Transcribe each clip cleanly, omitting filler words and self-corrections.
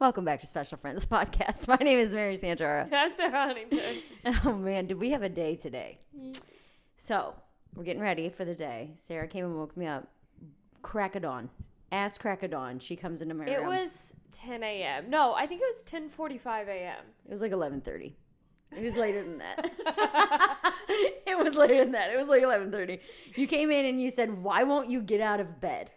Welcome back to Special Friends Podcast. My name is Mary Santara. I'm Sara Huntington. Oh, man, did we have a day today? So, we're getting ready for the day. Sarah came and woke me up. Crack of dawn. Ass crack of dawn. She comes into my room. It was 10 a.m. No, I think it was 10:45 a.m. It was like 11:30. It was later than that. It was later than that. It was like 11:30. You came in and you said, "Why won't you get out of bed?"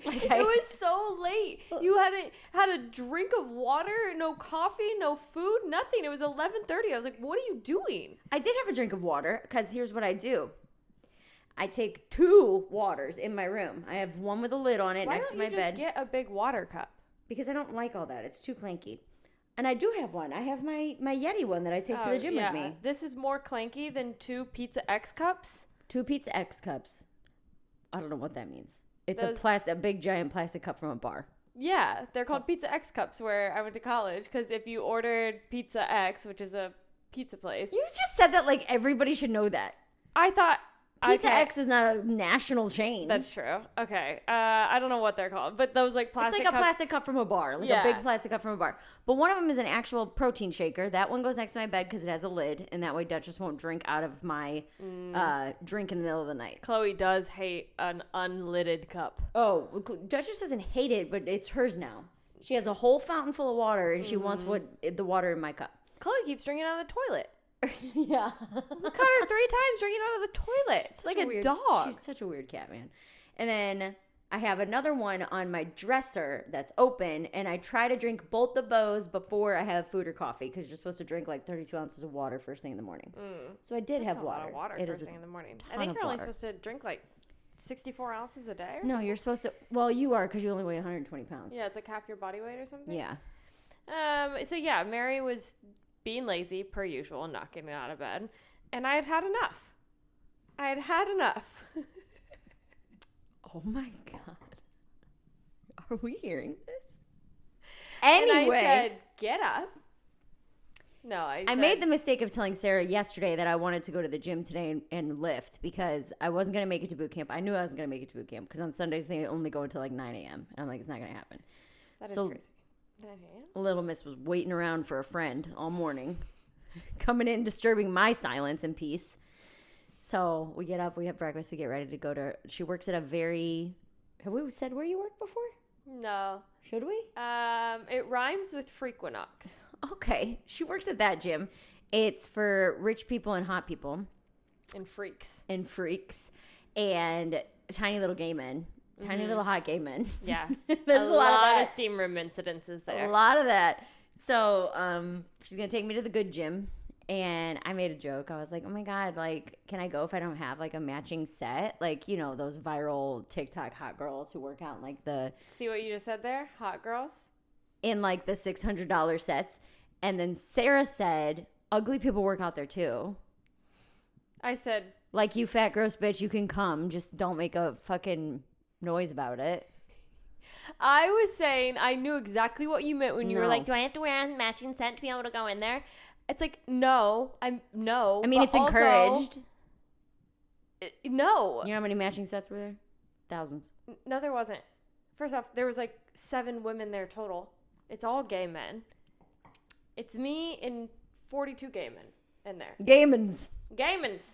It was so late. You had a drink of water, no coffee, no food, nothing. It was 11:30. I was like, "What are you doing?" I did have a drink of water because here's what I do. I take 2 waters in my room. I have one with a lid on it next to my bed. Why don't you just get a big water cup? Because I don't like all that. It's too clanky. And I do have one. I have my Yeti one that I take to the gym with me. This is more clanky than 2 Pizza X cups. 2 Pizza X cups. I don't know what that means. It's a big giant plastic cup from a bar. Yeah, they're called Pizza X cups where I went to college because if you ordered Pizza X, which is a pizza place. You just said that like everybody should know that. I thought... Pizza X is not a national chain. That's true. Okay. I don't know what they're called, but those like plastic It's like a plastic cup from a bar. Like a big plastic cup from a bar. But one of them is an actual protein shaker. That one goes next to my bed because it has a lid, and that way Duchess won't drink out of my drink in the middle of the night. Chloe does hate an unlidded cup. Oh, Duchess doesn't hate it, but it's hers now. She has a whole fountain full of water, and she wants the water in my cup. Chloe keeps drinking out of the toilet. Yeah. We caught her 3 times drinking out of the toilet. It's like a dog. She's such a weird cat, man. And then I have another one on my dresser that's open, and I try to drink both of those before I have food or coffee because you're supposed to drink like 32 ounces of water first thing in the morning. So I did have water. A lot of water first thing in the morning. I think you're only supposed to drink like 64 ounces a day. No, you're supposed to. Well, you are because you only weigh 120 pounds. Yeah, it's like half your body weight or something. Yeah. So yeah, Mary was being lazy per usual and not getting out of bed, and I had had enough. Oh my god, are we hearing this? Anyway, and I said, "Get up." No, I made the mistake of telling Sarah yesterday that I wanted to go to the gym today and lift because I wasn't going to make it to boot camp. I knew I wasn't going to make it to boot camp because on Sundays they only go until like 9 a.m. And I'm like, it's not going to happen. That is crazy. Little Miss was waiting around for a friend all morning, coming in, disturbing my silence and peace. So we get up, we have breakfast, we get ready to go to. She works at a very. Have we said where you work before? No. Should we? It rhymes with Frequinox. Okay, she works at that gym. It's for rich people and hot people, and freaks, and tiny little gay men. Tiny little hot gay men. Yeah. There's a lot of steam room incidences there. A lot of that. So she's going to take me to the good gym. And I made a joke. I was like, oh my God, like, can I go if I don't have like a matching set? Like, you know, those viral TikTok hot girls who work out in like the... See what you just said there? Hot girls? In like the $600 sets. And then Sarah said, ugly people work out there too. I said... Like, you fat gross bitch, you can come. Just don't make a fucking... noise about it. I was saying I knew exactly what you meant when you were like, do I have to wear a matching set to be able to go in there? It's like, no. I mean, it's encouraged. No. You know how many matching sets were there? Thousands. No, there wasn't. First off, there was like 7 women there total. It's all gay men. It's me and 42 gay men in there. Gaymans.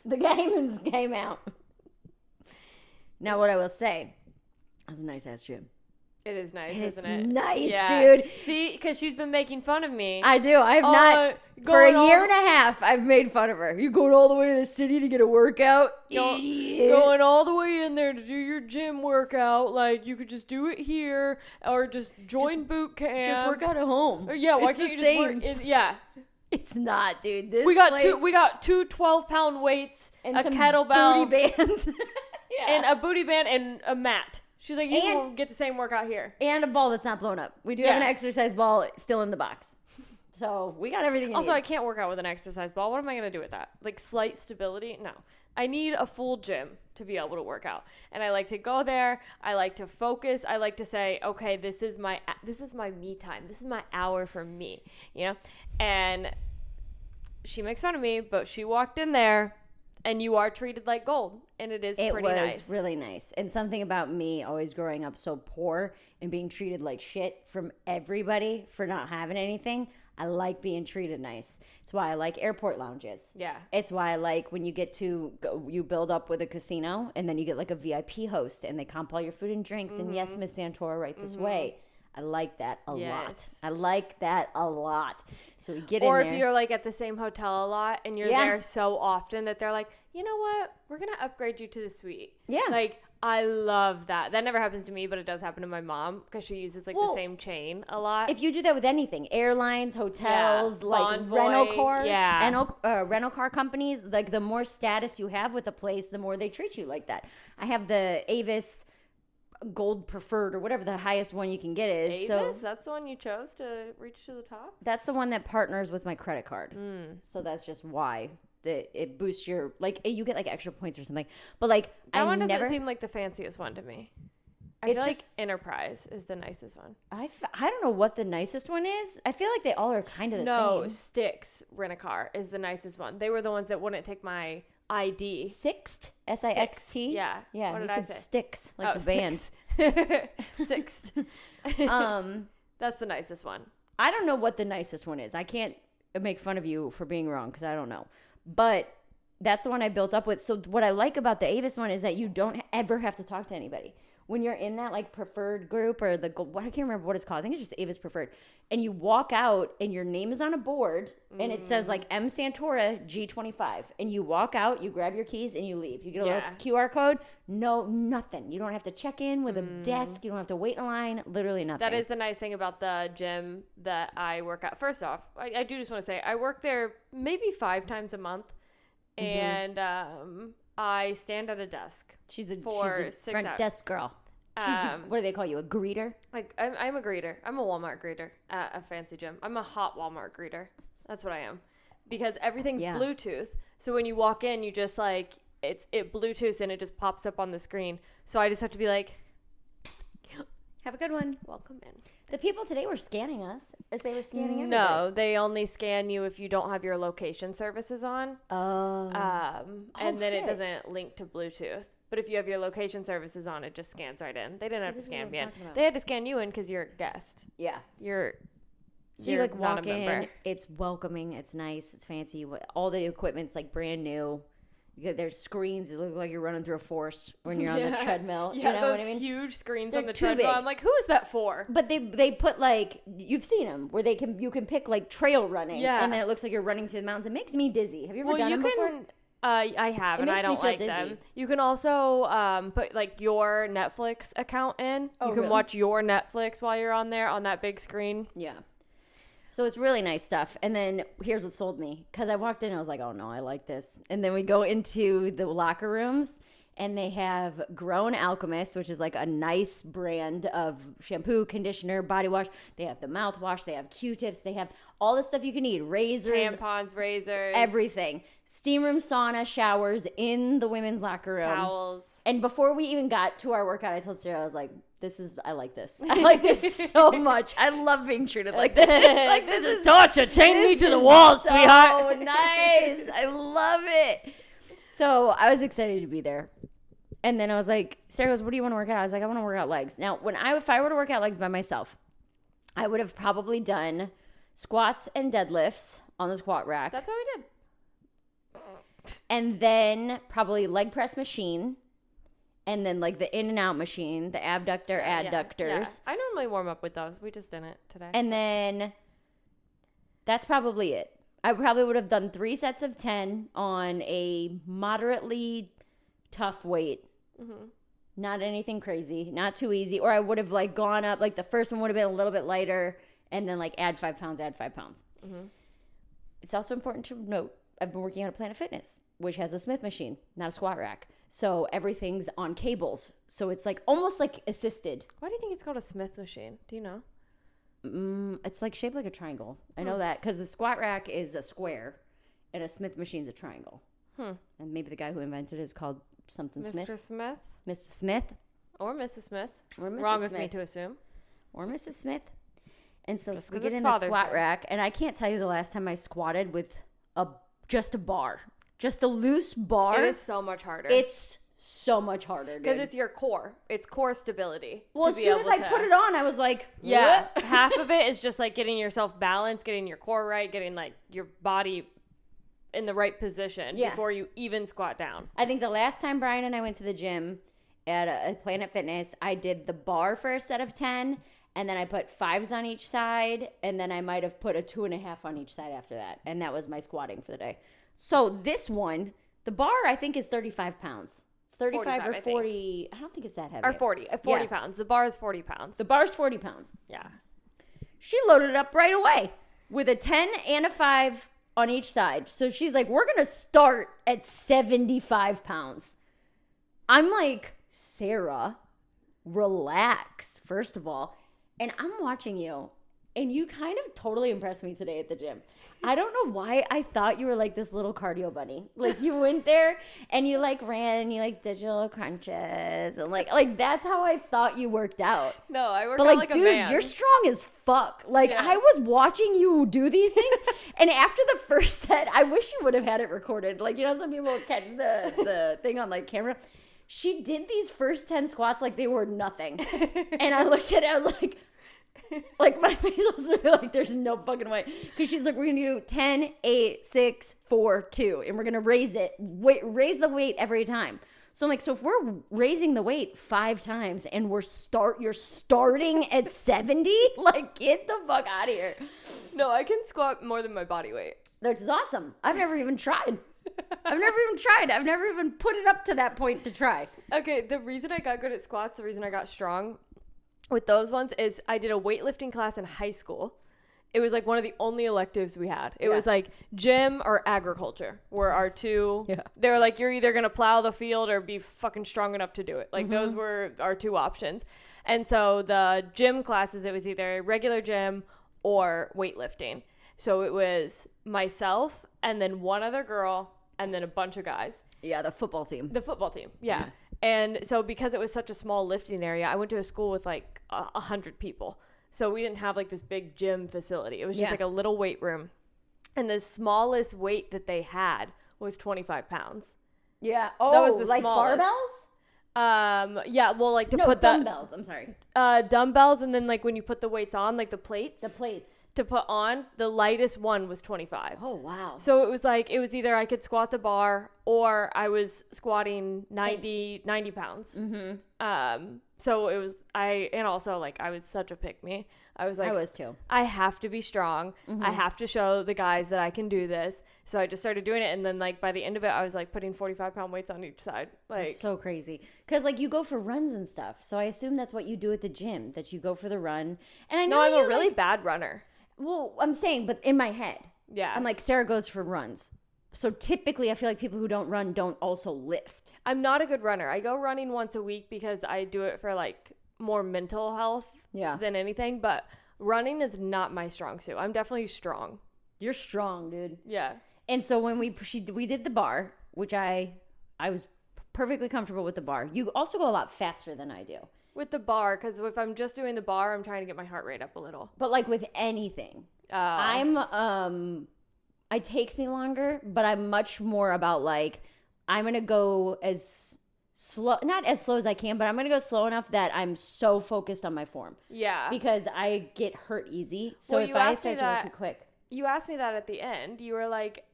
The Gaymans came out. Now, what I will say, that's a nice ass gym. It is nice, isn't it? It's nice, dude. See, because she's been making fun of me. I do. I have not. For a year and a half, I've made fun of her. You going all the way to the city to get a workout? Idiot. Going all the way in there to do your gym workout. Like, you could just do it here or just join boot camp. Just work out at home. Or, yeah, why can't you just work in, yeah. It's not, dude. This we got two 12-pound weights, and a some kettlebell, booty bands. Yeah. And a booty band and a mat. She's like, you won't get the same workout here. And a ball that's not blown up. We do have an exercise ball still in the box. So we got everything you Also, need. I can't work out with an exercise ball. What am I going to do with that? Like slight stability? No. I need a full gym to be able to work out. And I like to go there. I like to focus. I like to say, okay, this is my me time. This is my hour for me, you know? And she makes fun of me, but she walked in there and you are treated like gold, and it is pretty nice. It was really nice. And something about me always growing up so poor and being treated like shit from everybody for not having anything, I like being treated nice. It's why I like airport lounges. Yeah. It's why I like when you get to go, you build up with a casino and then you get like a VIP host and they comp all your food and drinks. And yes, Miss Santora, right this way. I like that a lot. I like that a lot. So we get in there. Or if you're like at the same hotel a lot and you're there so often that they're like, you know what? We're going to upgrade you to the suite. Yeah. Like, I love that. That never happens to me, but it does happen to my mom because she uses like the same chain a lot. If you do that with anything, airlines, hotels, like Envoy, rental cars, rental car companies, like the more status you have with a place, the more they treat you like that. I have the Avis Gold Preferred or whatever the highest one you can get is. Avis? So that's the one you chose to reach to the top? that's the one that partners with my credit card. So that's just why. It boosts your, like, you get like extra points or something. But like, that one doesn't seem like the fanciest one to me. I feel like Enterprise is the nicest one. I don't know what the nicest one is. I feel like they all are kind of the same. No, Styx Rent-A-Car is the nicest one. They were the ones that wouldn't take my ID. Sixt? S-I-X-T? Yeah. Yeah, What you did I said say? Styx, like the band. Sixt. That's the nicest one. I don't know what the nicest one is. I can't make fun of you for being wrong because I don't know. But that's the one I built up with. So what I like about the Avis one is that you don't ever have to talk to anybody. When you're in that like preferred group or I can't remember what it's called. I think it's just Avis Preferred. And you walk out and your name is on a board and it says like M Santora G25. And you walk out, you grab your keys and you leave. You get a little QR code. No, nothing. You don't have to check in with a desk. You don't have to wait in line. Literally nothing. That is the nice thing about the gym that I work at. First off, I do just want to say I work there maybe 5 times a month. And I stand at a desk. She's a 6 front hours. desk girl. What do they call you? A greeter? I'm a greeter. I'm a Walmart greeter at a fancy gym. I'm a hot Walmart greeter. That's what I am. Because everything's Bluetooth. So when you walk in, you just like, it Bluetooths and it just pops up on the screen. So I just have to be like, have a good one. Welcome in. The people today were scanning us as they were scanning everybody. No, they only scan you if you don't have your location services on. And then it doesn't link to Bluetooth. But if you have your location services on, it just scans right in. They didn't have to scan me in. They had to scan you in because you're a guest. Yeah. So you like walk in, it's welcoming, it's nice, it's fancy. All the equipment's like brand new. There's screens that look like you're running through a forest when you're on the treadmill. Yeah, you know those what I mean? huge screens They're on the too treadmill. big. I'm like, who is that for? But they put like, you've seen them where you can pick like trail running. Yeah. And then it looks like you're running through the mountains. It makes me dizzy. Have you ever done them before? I have, and I don't like them. You can also put like your Netflix account in. You can watch your Netflix while you're on there on that big screen. Yeah. So it's really nice stuff. And then here's what sold me. Because I walked in and I was like, oh, no, I like this. And then we go into the locker rooms. And they have Grown Alchemist, which is like a nice brand of shampoo, conditioner, body wash. They have the mouthwash. They have Q-tips. They have all the stuff you can need. Razors. Tampons, razors. Everything. Steam room, sauna, showers in the women's locker room. Towels. And before we even got to our workout, I told Sarah, I was like, I like this. I like this so much. I love being treated like this. Like, this is torture. Chain me to the wall, sweetheart. Oh, nice. I love it. So I was excited to be there. And then I was like, Sarah goes, what do you want to work out? I was like, I want to work out legs. Now, if I were to work out legs by myself, I would have probably done squats and deadlifts on the squat rack. That's what we did. And then probably leg press machine. And then like the in and out machine, the abductor, adductors. Yeah. I normally warm up with those. We just didn't today. And then that's probably it. I probably would have done 3 sets of 10 on a moderately tough weight. Mm-hmm. Not anything crazy, not too easy. Or I would have like gone up, like the first one would have been a little bit lighter and then like add 5 pounds. Mm-hmm. It's also important to note, I've been working out at Planet Fitness, which has a Smith machine, not a squat rack. So everything's on cables. So it's like almost like assisted. Why do you think it's called a Smith machine? Do you know? It's like shaped like a triangle. I know that because the squat rack is a square and a Smith machine's a triangle. And maybe the guy who invented it is called something Smith. Mr. Smith? Mr. Smith. Or Mrs. Smith. Or Mrs. Wrong Smith. with me to assume. Or Mrs. Smith. And so we Just 'cause get it's in the Father's squat Day. rack, and I can't tell you the last time I squatted with just a bar. Just a loose bar. It is so much harder. It's so much harder, because it's your core. It's core stability. Well, as soon as I put it on, I was like, yeah. What? Half of it is just like getting yourself balanced, getting your core right, getting like your body in the right position before you even squat down. I think the last time Brian and I went to the gym at a Planet Fitness, I did the bar for a set of 10, and then I put 5s on each side, and then I might have put a 2.5 on each side after that, and that was my squatting for the day. So this one, the bar I think is 35 pounds. It's 35 or 40. I don't think it's that heavy. Or 40 pounds. The bar is 40 pounds. The bar's 40 pounds. Yeah. She loaded it up right away with a 10 and a 5 on each side. So she's like, we're going to start at 75 pounds. I'm like, Sarah, relax, first of all. And I'm watching you, and you kind of totally impressed me today at the gym. I don't know why I thought you were like this little cardio bunny. Like you went there and you like ran and you like did your little crunches and like that's how I thought you worked out. No, I worked out like a man. Dude, you're strong as fuck. Like I was watching you do these things, and after the first set, I wish you would have had it recorded. Like, you know, some people catch the thing on like camera. She did these first 10 squats like they were nothing, and I looked at it. I was like my face was like, there's no fucking way. Because she's like, we're going to do 10, 8, 6, 4, 2. And we're going to raise the weight every time. So I'm like, so if we're raising the weight 5 times and you're starting at 70, like get the fuck out of here. No, I can squat more than my body weight. Which is awesome. I've never even tried. I've never even put it up to that point to try. Okay, the reason I got good at squats, the reason I got strong with those ones is I did a weightlifting class in high school. It was like one of the only electives we had. It was like gym or agriculture were our two. Yeah. They were like, you're either going to plow the field or be fucking strong enough to do it. Like those were our two options. And so the gym classes, it was either regular gym or weightlifting. So it was myself and then one other girl and then a bunch of guys. Yeah, the football team. Yeah. And so because it was such a small lifting area, I went to a school with like 100 people. So we didn't have like this big gym facility. It was just like a little weight room. And the smallest weight that they had was 25 pounds. Yeah. Oh, that was the like smallest. Barbells? Yeah, well, like to put dumbbells. I'm sorry. Dumbbells, and then like when you put the weights on, like the plates. To put on, the lightest one was 25. Oh, wow. So it was either I could squat the bar or I was squatting 90 pounds. Mm-hmm. So it was, and also like I was such a pick-me. I was like, I was too. I have to be strong. Mm-hmm. I have to show the guys that I can do this. So I just started doing it. And then like by the end of it, I was like putting 45-pound weights on each side. Like, that's so crazy. Because like you go for runs and stuff. So I assume that's what you do at the gym, that you go for the run. And I know I'm a really bad runner. Well, I'm saying, but in my head. Yeah. I'm like, Sarah goes for runs. So typically I feel like people who don't run don't also lift. I'm not a good runner. I go running once a week because I do it for like more mental health than anything. But running is not my strong suit. I'm definitely strong. You're strong, dude. Yeah. And so when we did the bar, which I was perfectly comfortable with the bar. You also go a lot faster than I do. With the bar, because if I'm just doing the bar, I'm trying to get my heart rate up a little. But like with anything, it takes me longer, but I'm much more about like, I'm going to go as slow, not as slow as I can, but I'm going to go slow enough that I'm so focused on my form. Yeah. Because I get hurt easy. So if I start to go too quick. You asked me that at the end. You were like,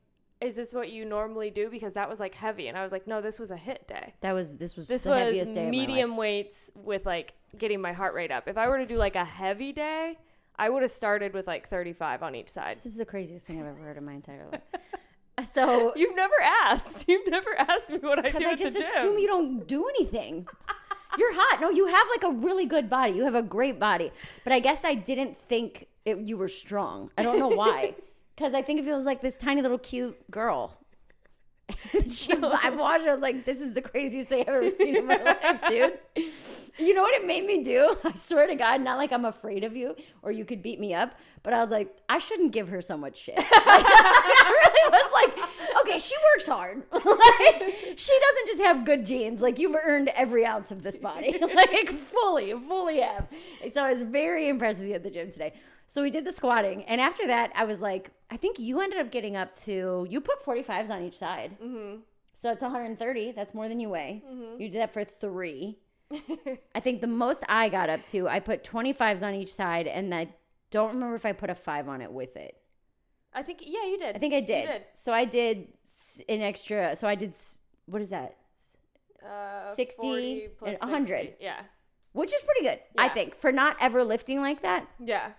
is this what you normally do? Because that was like heavy. And I was like, no, this was a hit day. This was the heaviest day of my life. Medium weights with like getting my heart rate up. If I were to do like a heavy day, I would have started with like 35 on each side. This is the craziest thing I've ever heard in my entire life. So you've never asked me what I do at the gym. Because I just assume you don't do anything. You're hot. No, you have like a really good body. You have a great body. But I guess I didn't think you were strong. I don't know why. Because I think if it was like this tiny little cute girl. I've watched it. I was like, this is the craziest thing I've ever seen in my life, dude. You know what it made me do? I swear to God, not like I'm afraid of you or you could beat me up, but I was like, I shouldn't give her so much shit. Like, I really was like, okay, she works hard. Like, she doesn't just have good genes. Like, you've earned every ounce of this body. Like, fully have. So I was very impressed with you at the gym today. So we did the squatting. And after that, I was like, I think you ended up getting up to, you put 45s on each side. Mm-hmm. So it's 130. That's more than you weigh. Mm-hmm. You did that for 3. I think the most I got up to, I put 25s on each side, and I don't remember if I put a 5 on it with it. I think, yeah, you did. I think I did. You did. So I did an extra, so I did, what is that? 60 and 100. 60. Yeah. Which is pretty good, yeah. I think, for not ever lifting like that. Yeah.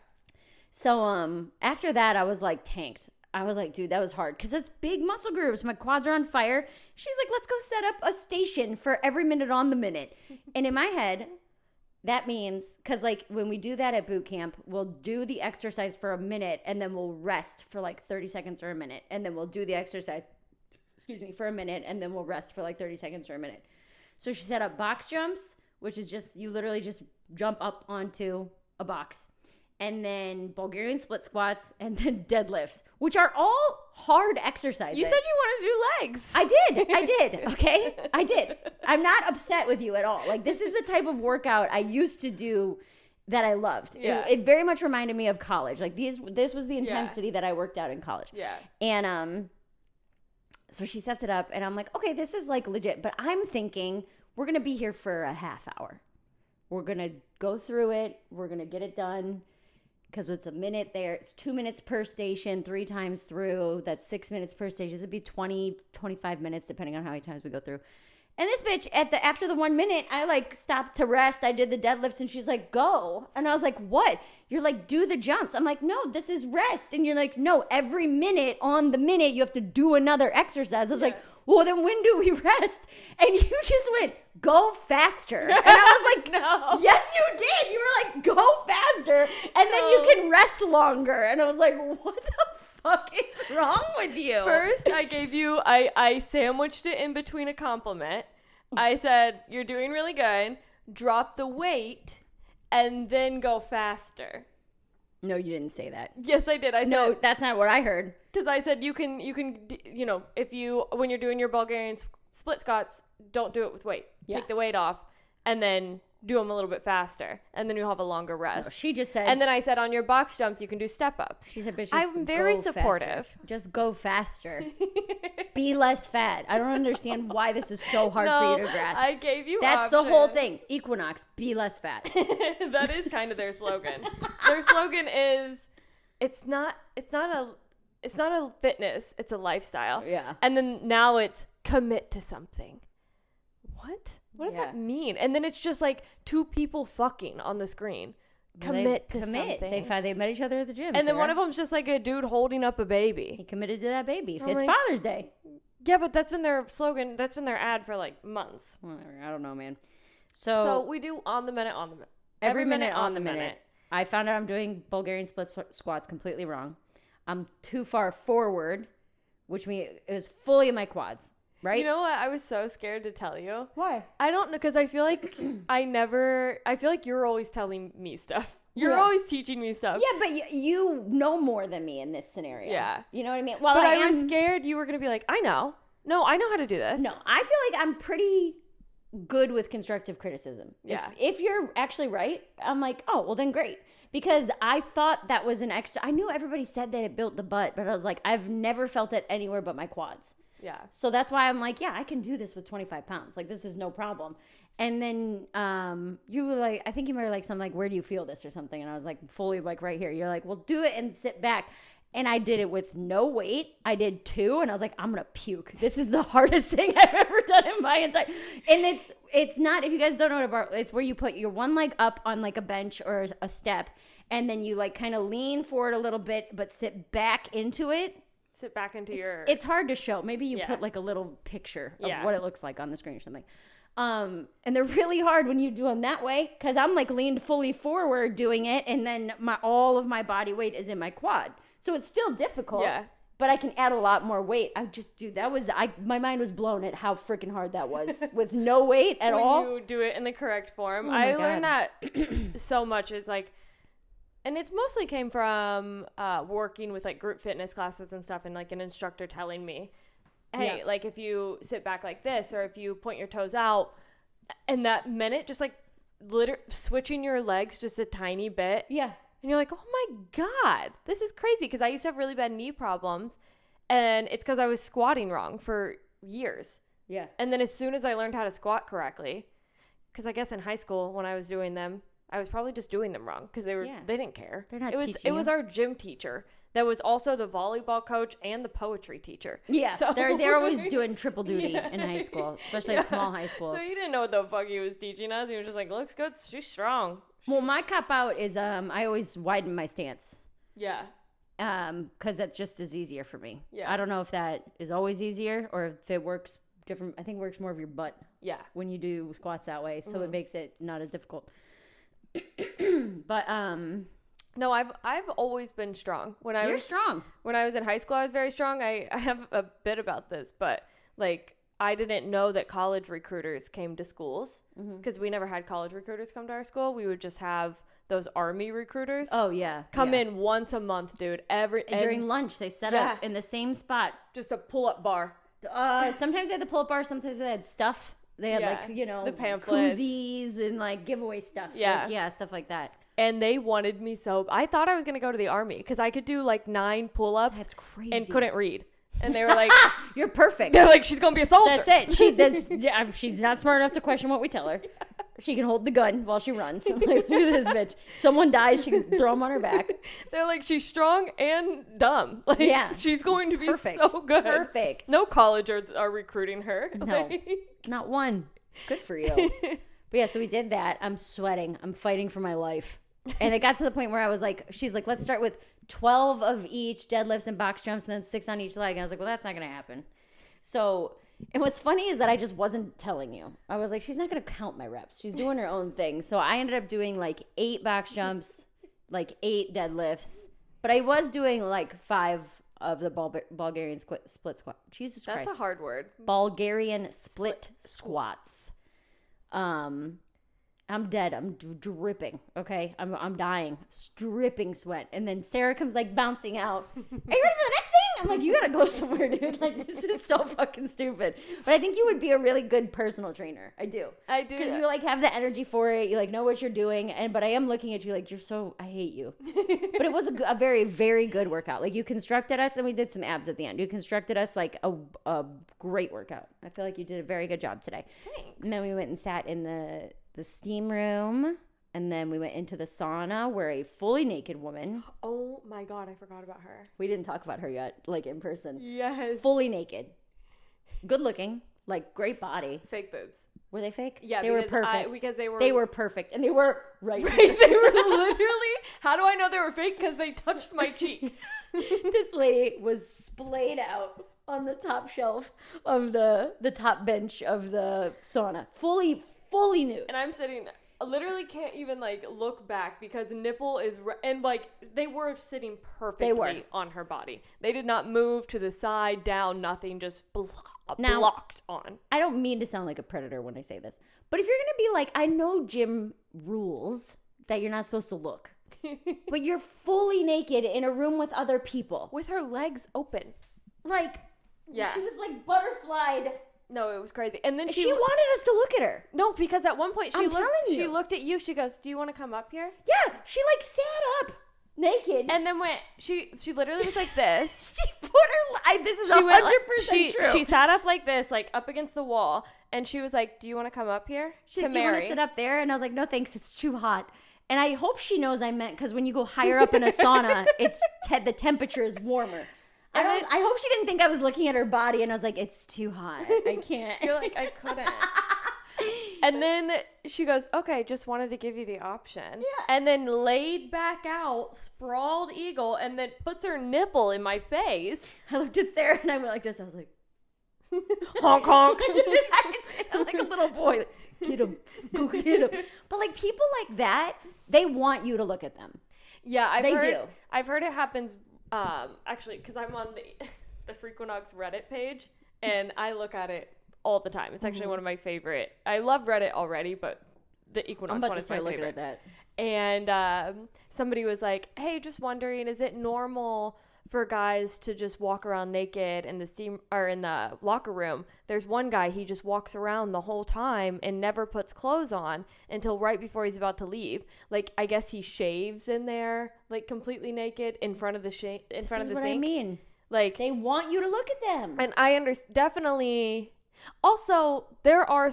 So after that, I was like tanked. I was like, dude, that was hard because it's big muscle groups. My quads are on fire. She's like, let's go set up a station for every minute on the minute. And in my head, that means, because like when we do that at boot camp, we'll do the exercise for a minute and then we'll rest for like 30 seconds or a minute. And then we'll do the exercise, for a minute and then we'll rest for like 30 seconds or a minute. So she set up box jumps, which is just, you literally just jump up onto a box. And then Bulgarian split squats, and then deadlifts, which are all hard exercises. You said you wanted to do legs. I did, okay? I did. I'm not upset with you at all. Like, this is the type of workout I used to do that I loved. Yeah. It very much reminded me of college. Like, this was the intensity that I worked out in college. Yeah. And so she sets it up, and I'm like, okay, this is, like, legit. But I'm thinking, we're going to be here for a half hour. We're going to go through it. We're going to get it done. Because it's a minute there. It's 2 minutes per station, 3 times through. That's 6 minutes per station. It'd be 20, 25 minutes, depending on how many times we go through. And this bitch, after the 1 minute, I like stopped to rest. I did the deadlifts, and she's like, go. And I was like, what? You're like, do the jumps. I'm like, no, this is rest. And you're like, no, every minute on the minute, you have to do another exercise. I was like, well, then when do we rest? And you just went, go faster. And I was like, no. Yes, you did. You were like, go faster. And then you can rest longer. And I was like, what the fuck is wrong with you? First, I gave you, I sandwiched it in between a compliment. I said, you're doing really good. Drop the weight and then go faster. No, you didn't say that. Yes, I did. I said, no, that's not what I heard. Because I said you can, you know, when you're doing your Bulgarian split squats, don't do it with weight. Yeah. Take the weight off and then do them a little bit faster. And then you'll have a longer rest. No, she just said. And then I said on your box jumps, you can do step ups. She said, but I'm very supportive. Faster. Just go faster. Be less fat. I don't understand why this is so hard for you to grasp. I gave you That's options. the whole thing. Equinox, be less fat. That is kind of their slogan. Their slogan is, it's not a fitness, it's a lifestyle. Yeah. And then now it's commit to something. What? What does that mean? And then it's just like 2 people fucking on the screen. Commit to something. They met each other at the gym. And then one of them's just like a dude holding up a baby. He committed to that baby. It's like, Father's Day. Yeah, but that's been their slogan. That's been their ad for like months. Whatever. I don't know, man. So we do on the minute. Every minute on the minute. I found out I'm doing Bulgarian split squats completely wrong. I'm too far forward, which means it was fully in my quads. Right? You know what? I was so scared to tell you. Why? I don't know, because I feel like I feel like you're always telling me stuff. You're always teaching me stuff. Yeah, but you know more than me in this scenario. Yeah. You know what I mean? Well, but I was scared you were going to be like, I know. No, I know how to do this. No, I feel like I'm pretty good with constructive criticism. Yeah. If you're actually right, I'm like, oh, well then great. Because I thought that was an extra. I knew everybody said that it built the butt, but I was like, I've never felt it anywhere but my quads. Yeah. So that's why I'm like, yeah, I can do this with 25 pounds. Like, this is no problem. And then you were like, I think you might have like something like, where do you feel this or something? And I was like, fully like right here. You're like, well, do it and sit back. And I did it with no weight. I did 2, and I was like, I'm going to puke. This is the hardest thing I've ever done in my entire. And it's not, if you guys don't know what about, it's where you put your one leg up on like a bench or a step, and then you like kind of lean forward a little bit, but sit back into it. Sit back into It's hard to show. Maybe you put like a little picture of what it looks like on the screen or something. And they're really hard when you do them that way, because I'm like leaned fully forward doing it, and then all of my body weight is in my quad. So it's still difficult. Yeah. but I can add a lot more weight. My mind was blown at how freaking hard that was with no weight at all. When you do it in the correct form. Oh my I learned God. that so much is like, and it's mostly came from working with like group fitness classes and stuff, and like an instructor telling me, hey, like if you sit back like this, or if you point your toes out, and that minute, just like switching your legs just a tiny bit. Yeah. And you're like, oh my God, this is crazy. Because I used to have really bad knee problems, and it's because I was squatting wrong for years. Yeah. And then as soon as I learned how to squat correctly, because I guess in high school when I was doing them, I was probably just doing them wrong because they didn't care. They're not teaching you. It was our gym teacher that was also the volleyball coach and the poetry teacher. Yeah, so they're always doing triple duty in high school, especially in small high schools. So you didn't know what the fuck he was teaching us. He was just like, looks good, she's strong. Well, my cop out is I always widen my stance. Yeah. Because that's just as easier for me. Yeah. I don't know if that is always easier or if it works different. I think it works more of your butt. Yeah. When you do squats that way, so it makes it not as difficult. But no, I've always been strong. You're strong. When I was in high school, I was very strong. I have a bit about this, but like I didn't know that college recruiters came to schools because we never had college recruiters come to our school. We would just have those army recruiters. Oh yeah, come in once a month, dude. During lunch, they set up in the same spot, just a pull-up bar. Sometimes they had the pull-up bar. Sometimes they had stuff. They had like the pamphlets, koozies, and like giveaway stuff. Yeah, like, stuff like that. And they wanted me so. I thought I was gonna go to the army because I could do like 9 pull-ups. That's crazy. And couldn't read. And they were like, "You're perfect." They're like, "She's gonna be a soldier." That's it. She's not smart enough to question what we tell her. She can hold the gun while she runs. Like, look at this bitch. Someone dies, she can throw them on her back. They're like, she's strong and dumb. Like, yeah, she's going to be perfect. so good. Perfect. No collegers are recruiting her. No, not one. Good for you. But yeah, so we did that. I'm sweating. I'm fighting for my life. And it got to the point where I was like, she's like, let's start with 12 of each deadlifts and box jumps and then 6 on each leg. And I was like, well, that's not going to happen. So, and what's funny is that I just wasn't telling you. I was like, she's not going to count my reps. She's doing her own thing. So I ended up doing like 8 box jumps, like 8 deadlifts. But I was doing like 5 of the Bulgarian split squat. Jesus Christ. That's a hard word. Bulgarian split squats. I'm dead. I'm dripping. Okay, I'm dying, dripping sweat. And then Sarah comes like bouncing out. Are you ready for the next thing? I'm like, you gotta go somewhere, dude. Like this is so fucking stupid. But I think you would be a really good personal trainer. I do because you like have the energy for it. You like know what you're doing. But I am looking at you like I hate you. But it was a very, very good workout. Like you constructed us, and we did some abs at the end. You constructed us like a great workout. I feel like you did a very good job today. Thanks. And then we went and sat in the steam room, and then we went into the sauna where a fully naked woman. Oh my God, I forgot about her. We didn't talk about her yet, like in person. Yes. Fully naked. Good looking, like great body. Fake boobs. Were they fake? Yeah, they were perfect. Because they were perfect, and they were right. They were literally. How do I know they were fake? Because they touched my cheek. This lady was splayed out on the top shelf of the top bench of the sauna, fully nude. And I'm sitting, I literally can't even like look back because nipple is, and like they were sitting perfectly on her body. They did not move to the side, down, nothing, just blocked on. I don't mean to sound like a predator when I say this, but if you're going to be like, I know gym rules that you're not supposed to look, but you're fully naked in a room with other people. With her legs open. Like, yeah. She was like butterflied. No, it was crazy. And then she wanted us to look at her. No, because at one point she you. looked at you. She goes, "Do you want to come up here?" Yeah, she like sat up naked. And then she literally was like this. She put her this is 100% true. She sat up like this, like up against the wall, and she was like, "Do you want to come up here?" She's like, "Do you want to sit up there?" And I was like, "No, thanks. It's too hot." And I hope she knows I meant because when you go higher up in a sauna, it's the temperature is warmer. I hope she didn't think I was looking at her body and I was like, it's too hot. I can't. You're like, I couldn't. And then she goes, okay, just wanted to give you the option. Yeah. And then laid back out, sprawled eagle, and then puts her nipple in my face. I looked at Sarah and I went like this. I was like, honk, honk. I'm like a little boy. Like, get him. Go get him. But like people like that, they want you to look at them. Yeah, They do. I've heard it happens Actually, because I'm on the Freakonomics Reddit page, and I look at it all the time. It's actually one of my favorite. I love Reddit already, but the Equinox one is my favorite. At that. And somebody was like, "Hey, just wondering, is it normal for guys to just walk around naked in the locker room? There's one guy, he just walks around the whole time and never puts clothes on until right before he's about to leave. Like, I guess he shaves in there, like completely naked in front of the sink. This is what I mean. Like, they want you to look at them. And I definitely. Also, there are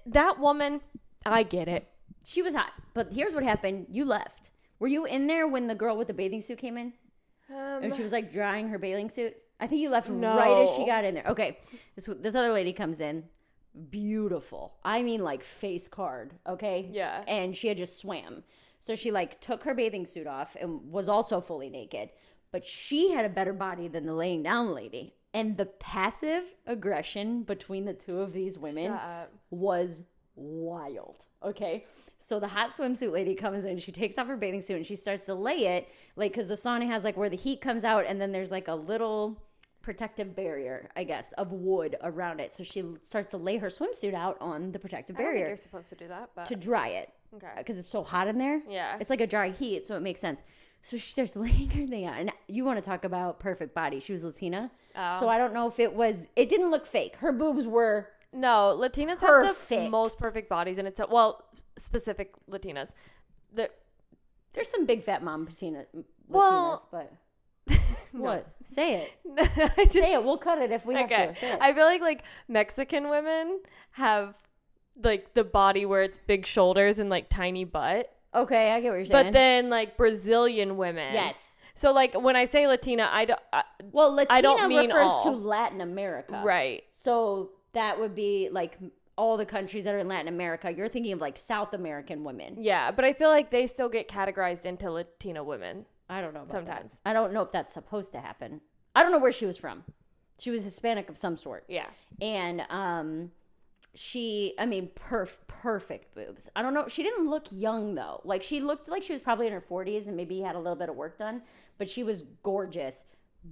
that woman. I get it. She was hot, but here's what happened. You left. Were you in there when the girl with the bathing suit came in? And she was like drying her bathing suit? I think you left right as she got in there. Okay. This other lady comes in. Beautiful. I mean, like face card. Okay. Yeah. And she had just swam. So she like took her bathing suit off and was also fully naked. But she had a better body than the laying down lady. And the passive aggression between the two of these women was wild. Okay. So the hot swimsuit lady comes in, she takes off her bathing suit and she starts to lay it, like, because the sauna has like where the heat comes out and then there's like a little protective barrier, I guess, of wood around it. So she starts to lay her swimsuit out on the protective barrier. I don't think you're supposed to do that, but to dry it. Okay. Because it's so hot in there. Yeah. It's like a dry heat, so it makes sense. So she starts laying her thing out. And you want to talk about perfect body. She was Latina. Oh. So I don't know if it didn't look fake. Her boobs were... No, Latinas have the most perfect bodies, and specific Latinas. There's some big fat mom Latinas, but no. What? Say it. Say it. We'll cut it if we have to. I feel like Mexican women have like the body where it's big shoulders and like tiny butt. Okay, I get what you're saying. But then like Brazilian women, yes. So like when I say Latina, Latina I don't mean refers all. to Latin America, right? So that would be like all the countries that are in Latin America. You're thinking of like South American women. Yeah, but I feel like they still get categorized into Latina women. I don't know about sometimes. That. I don't know if that's supposed to happen. I don't know where she was from. She was Hispanic of some sort. Yeah. And perfect boobs. I don't know. She didn't look young though. Like she looked like she was probably in her 40s and maybe had a little bit of work done, but she was gorgeous.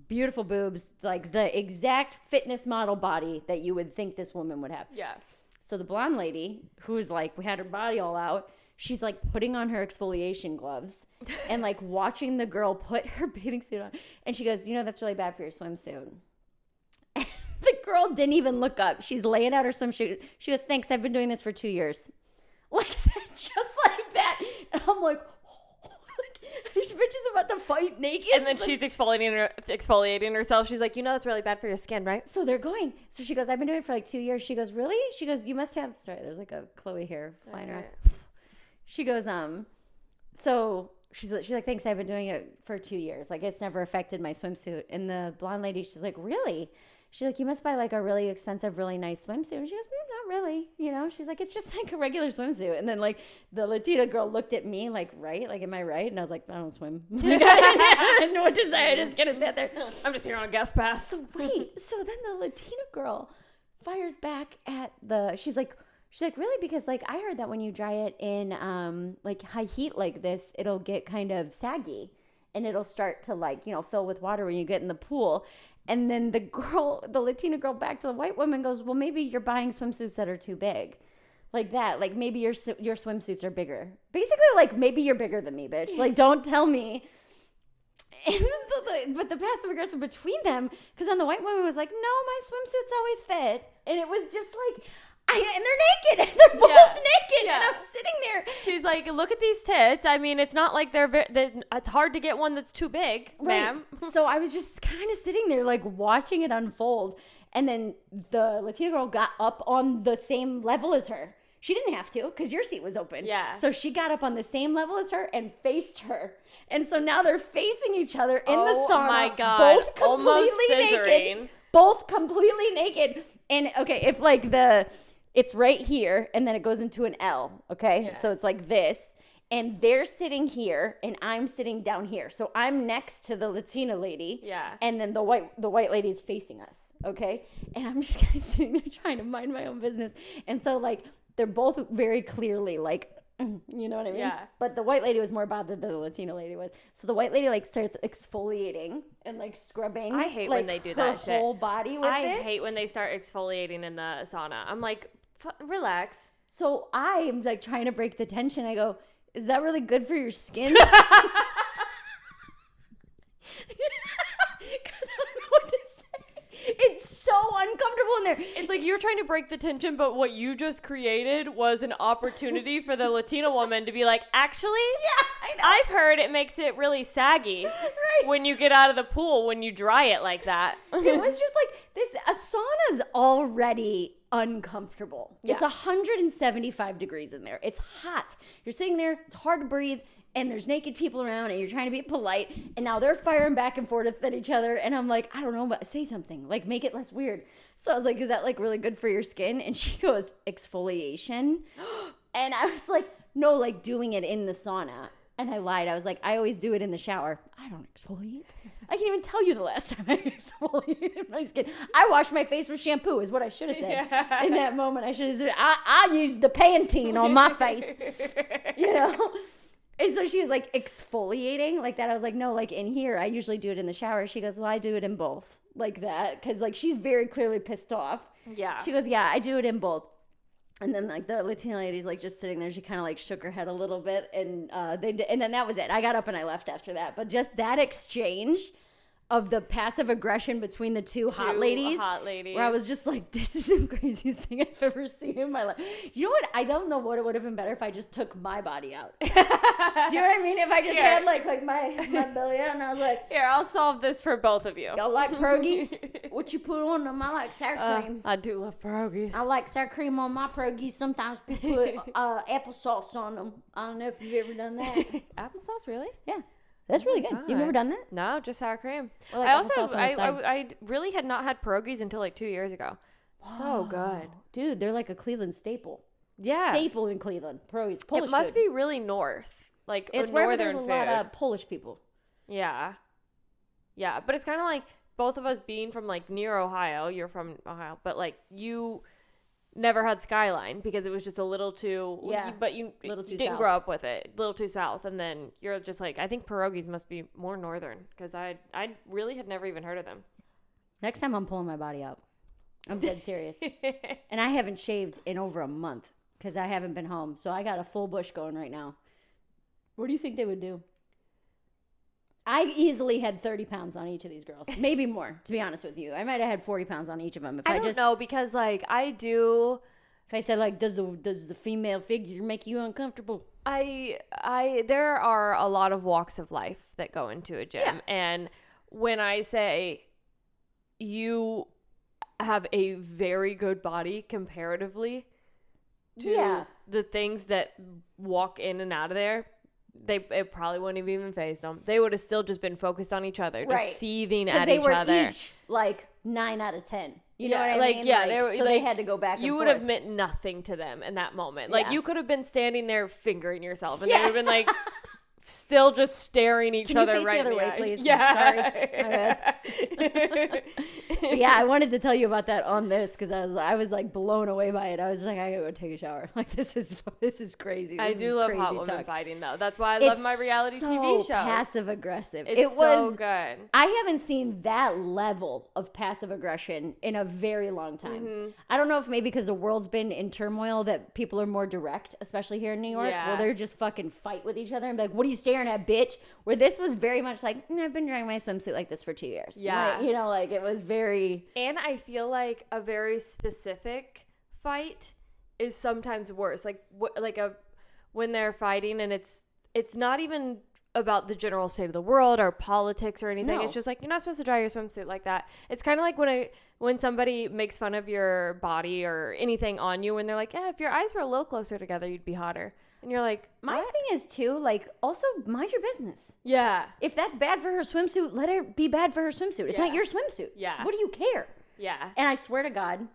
Beautiful boobs, like the exact fitness model body that you would think this woman would have. Yeah. So the blonde lady, who's like, we had her body all out, she's like putting on her exfoliation gloves and like watching the girl put her bathing suit on. And she goes, that's really bad for your swimsuit. And the girl didn't even look up. She's laying out her swimsuit. She goes, thanks, I've been doing this for 2 years. Like that, just like that. And I'm like, these bitches about to fight naked. And then she's exfoliating herself. She's like, that's really bad for your skin, right? So they're going. So she goes, I've been doing it for like 2 years. She goes, really? She goes, you must have, sorry, there's like a Chloe hair flying around. She goes, so she's like, thanks, I've been doing it for 2 years. Like it's never affected my swimsuit. And the blonde lady, she's like, really? She's like, you must buy like a really expensive, really nice swimsuit. And she goes, not really. She's like, it's just like a regular swimsuit. And then like the Latina girl looked at me like, right? Like, am I right? And I was like, I don't swim. I didn't know what to say. I just kind of sat there. I'm just here on a guest pass. So wait. So then the Latina girl fires back at she's like, really? Because like I heard that when you dry it in like high heat like this, it'll get kind of saggy and it'll start to like, fill with water when you get in the pool. And then the Latina girl back to the white woman goes, well, maybe you're buying swimsuits that are too big. Like that. Like maybe your swimsuits are bigger. Basically, like maybe you're bigger than me, bitch. Like don't tell me. And but the passive aggressive between them, because then the white woman was like, no, my swimsuits always fit. And it was just like, and they're naked. They're both naked. Yeah. And I'm sitting there. She's like, look at these tits. I mean, it's not like it's hard to get one that's too big, ma'am. So I was just kind of sitting there like watching it unfold. And then the Latina girl got up on the same level as her. She didn't have to because your seat was open. Yeah. So she got up on the same level as her and faced her. And so now they're facing each other in the sauna. Oh my God. Both completely naked. Both completely naked. And okay, if like it's right here, and then it goes into an L, okay? Yeah. So it's like this, and they're sitting here, and I'm sitting down here. So I'm next to the Latina lady, yeah, and then the white lady's facing us, okay? And I'm just kind of sitting there trying to mind my own business. And so, like, they're both very clearly, like, You know what I mean? Yeah. But the white lady was more bothered than the Latina lady was. So the white lady like starts exfoliating and like scrubbing. I hate like, when they do her that shit. whole body with I it. hate when they start exfoliating in the sauna. I'm like, relax. So I'm like trying to break the tension. I go, is that really good for your skin? Because I don't know what to say. It's so uncomfortable in there. It's like you're trying to break the tension, but what you just created was an opportunity for the Latina woman to be like, actually, Yeah, I know. I've heard it makes it really saggy when you get out of the pool when you dry it like that. It was just like this. A sauna's already uncomfortable. Yeah. It's 175 degrees in there. It's hot. You're sitting there. It's hard to breathe. And there's naked people around, and you're trying to be polite. And now they're firing back and forth at each other. And I'm like, I don't know, but say something. Like, make it less weird. So I was like, is that like really good for your skin? And she goes, exfoliation. And I was like, no, like doing it in the sauna. And I lied. I was like, I always do it in the shower. I don't exfoliate. I can't even tell you the last time I exfoliated my skin. I wash my face with shampoo is what I should have said. Yeah. In that moment. I should have said, I used the Pantene on my face. You know? And so she was like exfoliating like that. I was like, no, like in here, I usually do it in the shower. She goes, well, I do it in both like that. Cause like she's very clearly pissed off. Yeah. She goes, yeah, I do it in both. And then like the Latina lady's like just sitting there. She kind of like shook her head a little bit. And and then that was it. I got up and I left after that. But just that exchange of the passive aggression between the two hot ladies. Where I was just like, this is the craziest thing I've ever seen in my life. You know what? I don't know what it would have been better if I just took my body out. Do you know what I mean? If I just had like my belly out and I was like, here, I'll solve this for both of you. y'all like pierogies? What you put on them? I like sour cream. I do love pierogies. I like sour cream on my pierogies. Sometimes people put applesauce on them. I don't know if you've ever done that. Applesauce, really? Yeah. That's really good. You've never done that? No, just sour cream. I like I also, applesauce on the side. I really had not had pierogies until like 2 years ago. So good. Dude, they're like a Cleveland staple. Yeah. Staple in Cleveland. Pierogies. Polish It must food. be really north. Like It's a where northern there's a food. lot of Polish people. Yeah. Yeah, but it's kind of like both of us being from like near Ohio. You're from Ohio, but like you never had Skyline because it was just a little too but you Little too didn't south. grow up with it, a little too south, and then you're just like, I think pierogies must be more northern because I really had never even heard of them. Next time I'm pulling my body out. I'm dead serious. And I haven't shaved in over a month because I haven't been home. So I got a full bush going right now. What do you think they would do? I easily had 30 pounds on each of these girls. Maybe more, to be honest with you. I might have had 40 pounds on each of them. If I don't know because like I do. If I said like, does the female figure make you uncomfortable? There are a lot of walks of life that go into a gym. Yeah. And when I say you have a very good body comparatively to the things that walk in and out of there, it probably wouldn't have even phased them. They would have still just been focused on each other, just seething at each other. Because they were each like 9 out of 10. You know what I mean? Yeah, they had to go back and forth. You would have meant nothing to them in that moment. Like, you could have been standing there fingering yourself, and they would have been like, still just staring each other right in the way, eye. please? Yeah. Sorry. Yeah, I wanted to tell you about that on this because I was like blown away by it. I was like, I gotta go take a shower. Like this is crazy. I do love hot women fighting though. That's why I love my reality TV show. Passive aggressive. It was so good. I haven't seen that level of passive aggression in a very long time. Mm-hmm. I don't know if maybe because the world's been in turmoil that people are more direct, especially here in New York, where they're just fucking fight with each other and be like, what are you staring at, bitch? Where this was very much like, I've been drying my swimsuit like this for 2 years. Yeah. Like, like it was very... And I feel like a very specific fight is sometimes worse. Like when they're fighting and it's not even about the general state of the world or politics or anything. No. It's just like, you're not supposed to dry your swimsuit like that. It's kind of like when somebody makes fun of your body or anything on you, when they're like, yeah, if your eyes were a little closer together, you'd be hotter. And you're like, My what? thing is too, like, also mind your business. Yeah. If that's bad for her swimsuit, let her be bad for her swimsuit. It's not your swimsuit. Yeah. What do you care? Yeah. And I swear to God,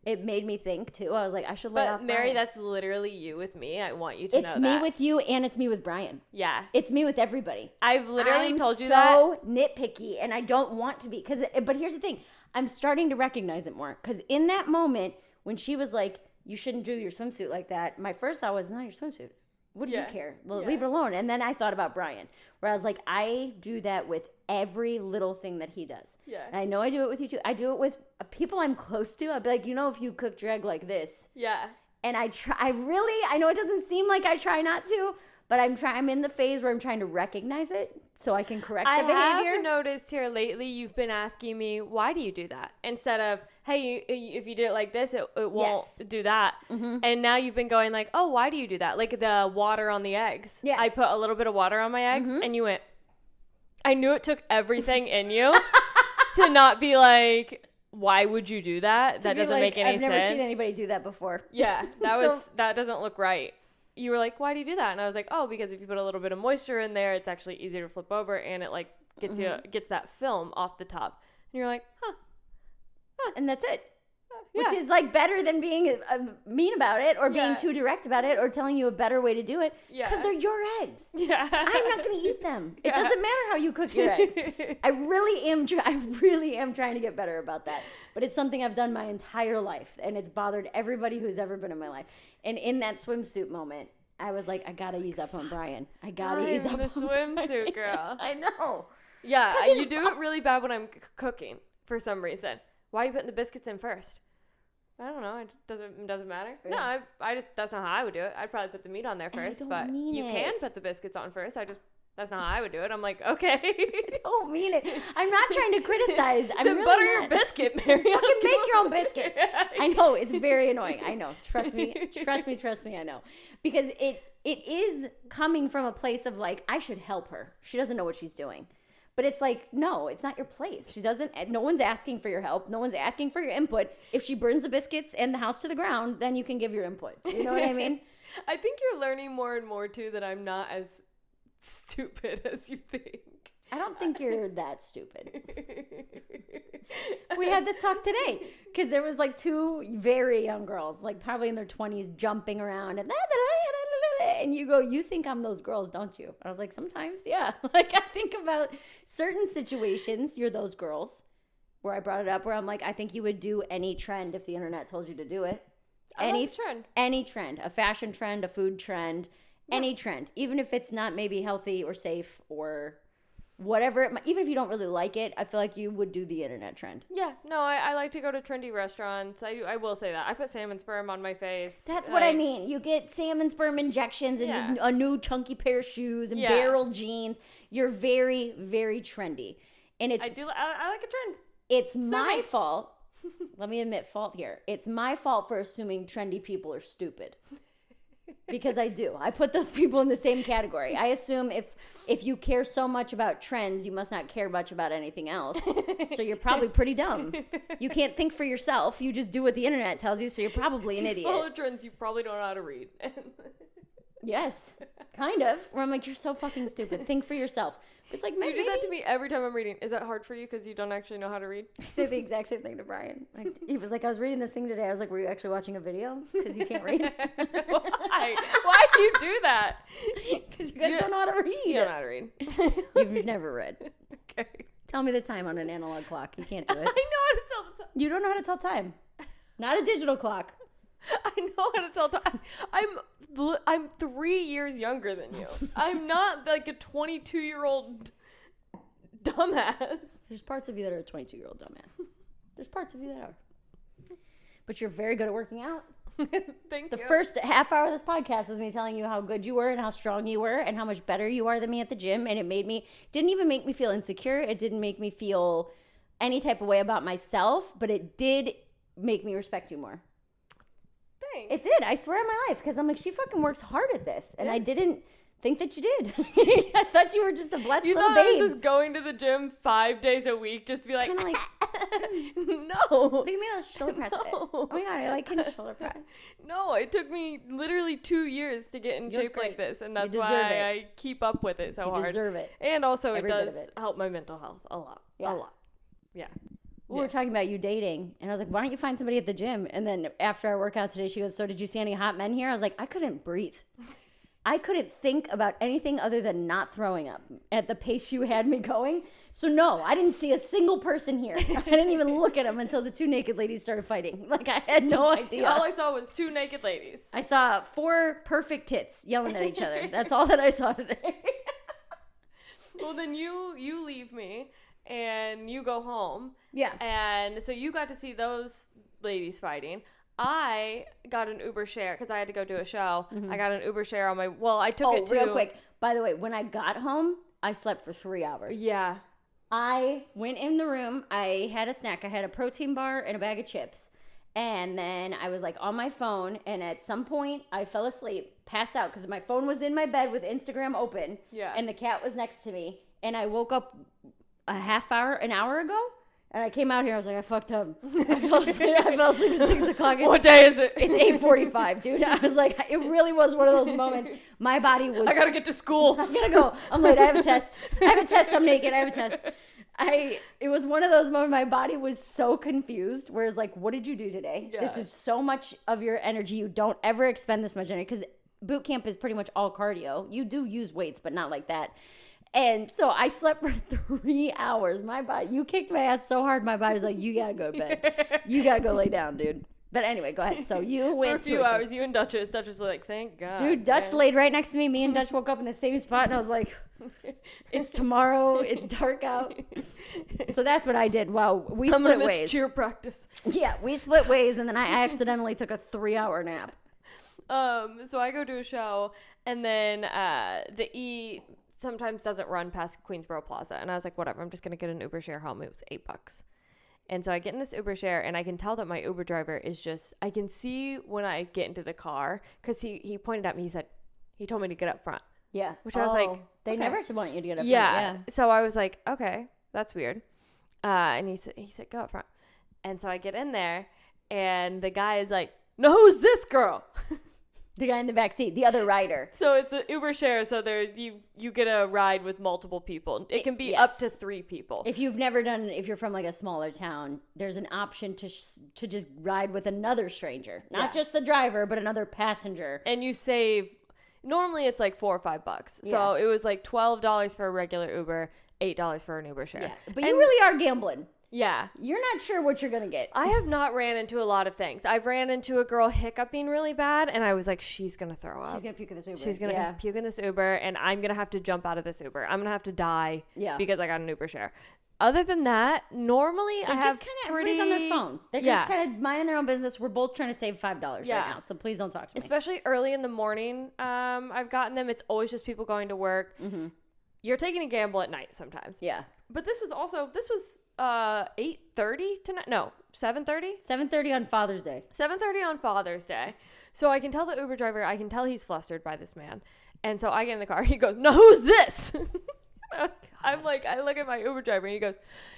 it made me think too. I was like, I should let off But Mary, Brian. that's literally you with me. I want you to know that. It's me with you and it's me with Brian. Yeah. It's me with everybody. I've literally told you that. I'm that. so nitpicky and I don't want to be. But here's the thing. I'm starting to recognize it more. Because in that moment, when she was like, you shouldn't do your swimsuit like that, my first thought was, it's not your swimsuit. What do you care? Well, leave it alone. And then I thought about Brian, where I was like, I do that with every little thing that he does. Yeah. And I know I do it with you too. I do it with people I'm close to. I'd be like, if you cooked your egg like this. Yeah. And I know it doesn't seem like I try not to, but I'm in the phase where I'm trying to recognize it so I can correct the behavior. I have noticed here lately you've been asking me, why do you do that? Instead of, hey, if you did it like this, it won't do that. Mm-hmm. And now you've been going like, oh, why do you do that? Like the water on the eggs. Yes. I put a little bit of water on my eggs, and you went, I knew it took everything in you to not be like, why would you do that? That doesn't make any sense. I've never seen anybody do that before. Yeah, that doesn't look right. You were like, why do you do that? And I was like, oh, because if you put a little bit of moisture in there, it's actually easier to flip over, and it like gets that film off the top. And you're like, huh. And that's it. Which is like better than being mean about it or being too direct about it or telling you a better way to do it. Yeah. Because they're your eggs. Yeah. I'm not going to eat them. It doesn't matter how you cook your eggs. I really am trying to get better about that. But it's something I've done my entire life, and it's bothered everybody who's ever been in my life. And in that swimsuit moment, I was like, I got to ease up on Brian. I got to ease up the swimsuit girl. I know. Yeah, you do it really bad when I'm cooking for some reason. Why are you putting the biscuits in first? I don't know. It doesn't matter. No, I just that's not how I would do it. I'd probably put the meat on there first, but you can put the biscuits on first. That's not how I would do it. I'm like, okay. I don't mean it. I'm not trying to criticize. I'm then really butter not. your biscuit, Mary. Fucking make your own biscuits. I know, it's very annoying. I know. Trust me. I know. Because it is coming from a place of like, I should help her. She doesn't know what she's doing. But it's like, no, it's not your place. No one's asking for your help. No one's asking for your input. If she burns the biscuits and the house to the ground, then you can give your input. You know what I mean? I think you're learning more and more, too, that I'm not as stupid as you think. I don't think you're that stupid. We had this talk today because there was like two very young girls, like probably in their 20s, jumping around and you go, you think I'm those girls, don't you? I was like, sometimes, yeah. Like I think about certain situations, you're those girls, where I brought it up, where I'm like, I think you would do any trend if the internet told you to do it. Any trend, a fashion trend, a food trend, any trend, even if it's not maybe healthy or safe or whatever, even if you don't really like it, I feel like you would do the internet trend. Yeah, no, I like to go to trendy restaurants. I will say that. I put salmon sperm on my face. That's what I mean. You get salmon sperm injections and a new chunky pair of shoes and barrel jeans. You're very, very trendy. And I like a trend. It's my fault. Let me admit fault here. It's my fault for assuming trendy people are stupid. Because I do. I put those people in the same category. I assume if you care so much about trends, you must not care much about anything else. So you're probably pretty dumb. You can't think for yourself. You just do what the internet tells you, so you're probably an idiot. Follow trends, you probably don't know how to read. Yes, kind of. Where I'm like, you're so fucking stupid. Think for yourself. It's like, you do that to me every time I'm reading. Is that hard for you because you don't actually know how to read? I say the exact same thing to Brian. Like, he was like, I was reading this thing today. I was like, were you actually watching a video? Because you can't read. Why? Why do you do that? Because you guys don't know how to read. You don't know how to read. You've never read. Okay. Tell me the time on an analog clock. You can't do it. I know how to tell the time. You don't know how to tell time. Not a digital clock. I know how to tell time. I'm 3 years younger than you. I'm not like a 22-year-old dumbass. There's parts of you that are a 22-year-old dumbass. There's parts of you that are. But you're very good at working out. Thank you. The first half hour of this podcast was me telling you how good you were and how strong you were and how much better you are than me at the gym. And it didn't even make me feel insecure. It didn't make me feel any type of way about myself, but it did make me respect you more. It did. I swear on my life. Because I'm like, she fucking works hard at this. And I didn't think that you did. I thought you were just a blessed little babe. I was just going to the gym 5 days a week just to be like, kind of like no. Look at me on shoulder press. No. Oh my God, I like kind of shoulder press. No, it took me literally 2 years to get in shape like this. And that's why I keep up with it so hard. You deserve it. And also it does help my mental health a lot. Yeah. A lot. Yeah. We were talking about you dating, and I was like, why don't you find somebody at the gym? And then after our workout today, she goes, so did you see any hot men here? I was like, I couldn't breathe. I couldn't think about anything other than not throwing up at the pace you had me going. So no, I didn't see a single person here. I didn't even look at them until the two naked ladies started fighting. Like, I had no idea. All I saw was two naked ladies. I saw 4 perfect tits yelling at each other. That's all that I saw today. Well, then you leave me and you go home. Yeah. And so you got to see those ladies fighting. I got an Uber share because I had to go do a show. I got an Uber share on my, I took it to. Real quick. By the way, when I got home, I slept for 3 hours. Yeah. I went in the room. I had a snack. I had a protein bar and a bag of chips. And then I was like on my phone. And at some point, I fell asleep, passed out because my phone was in my bed with Instagram open. Yeah. And the cat was next to me. And I woke up an hour ago. And I came out here. I was like, I fucked up. I fell asleep at 6 o'clock. What day is it? It's 8:45, dude. I was like, it really was one of those moments. My body was. I gotta get to school. I gotta go. I'm late. I have a test. I'm naked. I have a test. It was one of those moments. My body was so confused. Whereas, like, what did you do today? Yeah. This is so much of your energy. You don't ever expend this much energy because boot camp is pretty much all cardio. You do use weights, but not like that. And so I slept for 3 hours. My body, you kicked my ass so hard, my body was like, you gotta go to bed. You gotta go lay down, dude. But anyway, go ahead. So you went for a few hours. You and Duchess. Duchess was like, thank God. Dude, Dutch laid right next to me. Me and Dutch woke up in the same spot, and I was like, it's tomorrow. It's dark out. So that's what I did. Well, we split ways. Cheer practice. Yeah, we split ways, and then I accidentally took a 3-hour nap. So I go to a show, and then the E sometimes doesn't run past Queensboro Plaza, and I was like, whatever, I'm just gonna get an Uber share home. It was $8. And so I get in this Uber share, and I can tell that my Uber driver is just, I can see when I get into the car, because he pointed at me, he told me to get up front. Yeah. Which I was like, they okay. never want you to get up front. Yeah. So I was like, okay, that's weird. And he said, go up front. And so I get in there, and the guy is like, no, who's this girl? The guy in the back seat, the other rider. So it's an Uber share, so there's you get a ride with multiple people. It can be up to 3 people. If you've never done, if you're from like a smaller town, there's an option to just ride with another stranger, not just the driver, but another passenger. And you save. Normally it's like $4 or $5. So it was like $12 for a regular Uber, $8 for an Uber share. Yeah, but you really are gambling. Yeah. You're not sure what you're going to get. I have not ran into a lot of things. I've ran into a girl hiccuping really bad, and I was like, she's going to throw up. She's going to puke in this Uber. She's going to puke in this Uber, and I'm going to have to jump out of this Uber. I'm going to have to die because I got an Uber share. Other than that, normally I have just kind of everybody's on their phone. They're just kind of minding their own business. We're both trying to save $5 right now, so please don't talk to me. Especially early in the morning, I've gotten them. It's always just people going to work. Mm-hmm. You're taking a gamble at night sometimes. Yeah. But this was 8:30 tonight. No, 7:30. 7:30 on Father's Day. 7:30 on Father's Day. So I can tell the Uber driver. I can tell he's flustered by this man. And so I get in the car. He goes, "No, who's this?" I'm like, I look at my Uber driver, and he goes,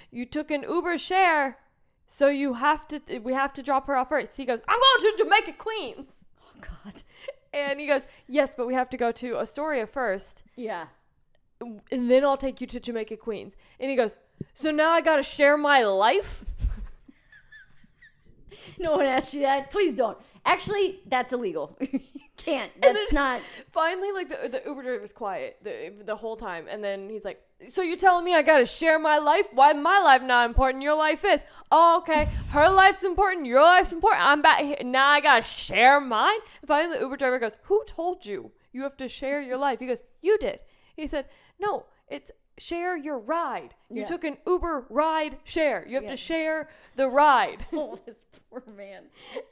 "You took an Uber share, so we have to drop her off first." He goes, "I'm going to Jamaica, Queens." Oh God. And he goes, "Yes, but we have to go to Astoria first." Yeah. And then I'll take you to Jamaica, Queens. And he goes, "So now I got to share my life?" No one asked you that. Please don't. Actually, that's illegal. You can't. That's not. Finally, like the Uber driver's quiet the whole time. And then he's like, "So you're telling me I got to share my life? Why my life not important? Your life is." "Oh, okay. Her life's important. Your life's important. I'm back here. Now I got to share mine." And finally, the Uber driver goes, "Who told you you have to share your life?" He goes, "You did." He said, "No, it's share your ride. You took an Uber ride share. You have to share the ride." Oh, this poor man.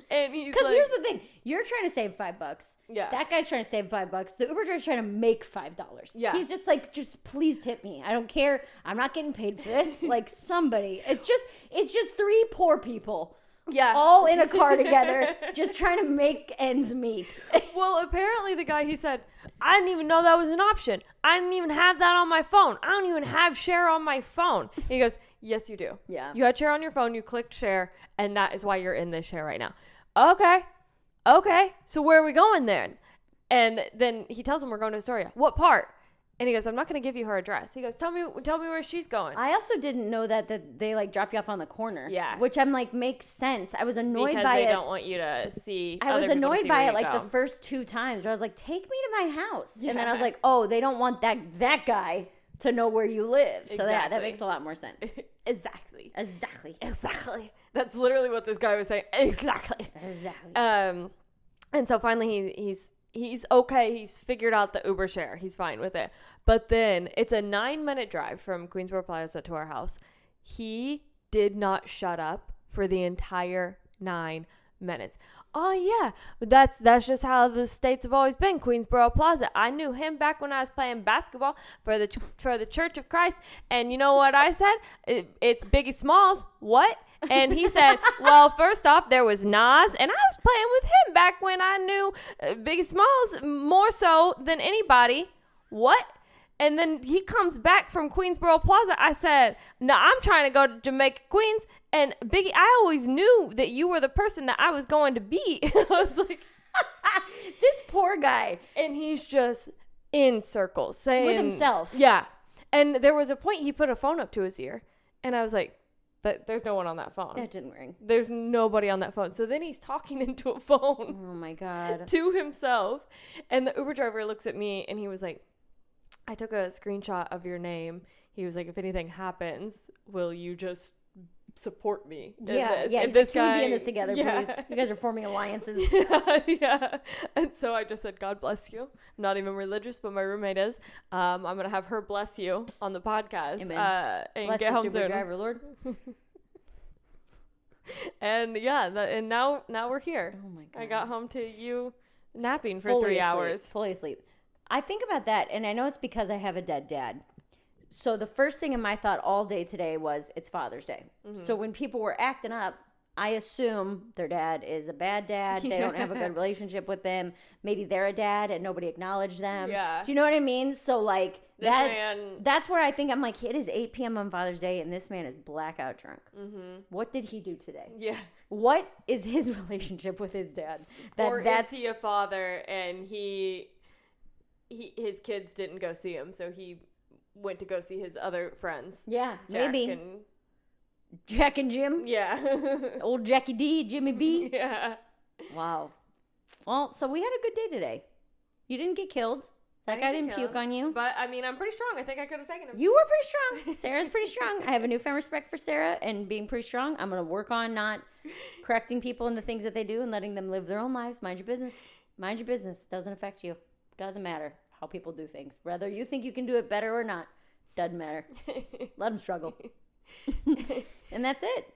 And he's because like, here's the thing: you're trying to save $5. Yeah. That guy's trying to save $5. The Uber driver's trying to make $5. Yeah. He's just like, just please tip me. I don't care. I'm not getting paid for this. Like somebody. It's just 3 poor people. Yeah. All in a car together, just trying to make ends meet. Well, apparently the guy, he said, "I didn't even know that was an option. I didn't even have that on my phone. I don't even have share on my phone." He goes, "Yes, you do. Yeah. You had share on your phone. You clicked share, and that is why you're in this share right now." Okay. So where are we going then? And then he tells him we're going to Astoria. "What part?" And he goes, I'm not going to give you her address. He goes, tell me where she's going. I also didn't know that they like drop you off on the corner. Yeah. Which I'm like, makes sense. I was annoyed because by it. Because they don't want you to see. I was annoyed by it like the first 2 times where I was like, take me to my house. Yeah. And then I was like, oh, they don't want that guy to know where you live. So that makes a lot more sense. Exactly. That's literally what this guy was saying. Exactly. And so finally he's okay. He's figured out the Uber share. He's fine with it. But then it's a 9-minute drive from Queensboro Plaza to our house. He did not shut up for the entire 9 minutes. Oh, yeah. But that's just how the states have always been, Queensboro Plaza. I knew him back when I was playing basketball for the Church of Christ. And you know what I said? It's Biggie Smalls. What? And he said, well, first off, there was Nas, and I was playing with him back when I knew Biggie Smalls more so than anybody. What? And then he comes back from Queensboro Plaza. I said, no, I'm trying to go to Jamaica, Queens. And Biggie, I always knew that you were the person that I was going to be. I was like, this poor guy. And he's just in circles saying. With himself. Yeah. And there was a point he put a phone up to his ear. And I was like, there's no one on that phone. That didn't ring. There's nobody on that phone. So then he's talking into a phone. Oh, my God. To himself. And the Uber driver looks at me and he was like, I took a screenshot of your name. He was like, if anything happens, will you just support me? Yeah. And this guy, be in this together, please. You guys are forming alliances. Yeah. And so I just said, God bless you. I'm not even religious, but my roommate is. I'm going to have her bless you on the podcast. Amen. And bless get home Uber soon. Driver, Lord. And yeah, and now we're here. Oh my God. I got home to you napping for fully 3 asleep, hours. Fully asleep. I think about that, and I know it's because I have a dead dad. So the first thing in my thought all day today was it's Father's Day. Mm-hmm. So when people were acting up, I assume their dad is a bad dad. They don't have a good relationship with them. Maybe they're a dad and nobody acknowledged them. Yeah. Do you know what I mean? So like that's where I think I'm like, it is 8 p.m. on Father's Day and this man is blackout drunk. Mm-hmm. What did he do today? Yeah. What is his relationship with his dad? Is he a father and his kids didn't go see him, so he went to go see his other friends. Yeah, maybe. Jack and Jim? Yeah. Old Jackie D, Jimmy B? Yeah. Wow. Well, so we had a good day today. You didn't get killed. That guy didn't puke on you. But, I mean, I'm pretty strong. I think I could have taken him. You were pretty strong. Sarah's pretty strong. I have a newfound respect for Sarah and being pretty strong. I'm going to work on not correcting people in the things that they do and letting them live their own lives. Mind your business. Mind your business. Doesn't affect you. Doesn't matter how people do things. Whether you think you can do it better or not, doesn't matter. Let them struggle. And that's it.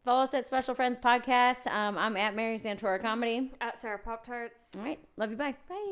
Follow us at Special Friends Podcast. I'm at Mary Santora Comedy. At Sara Pop-Tarts. All right. Love you. Bye. Bye.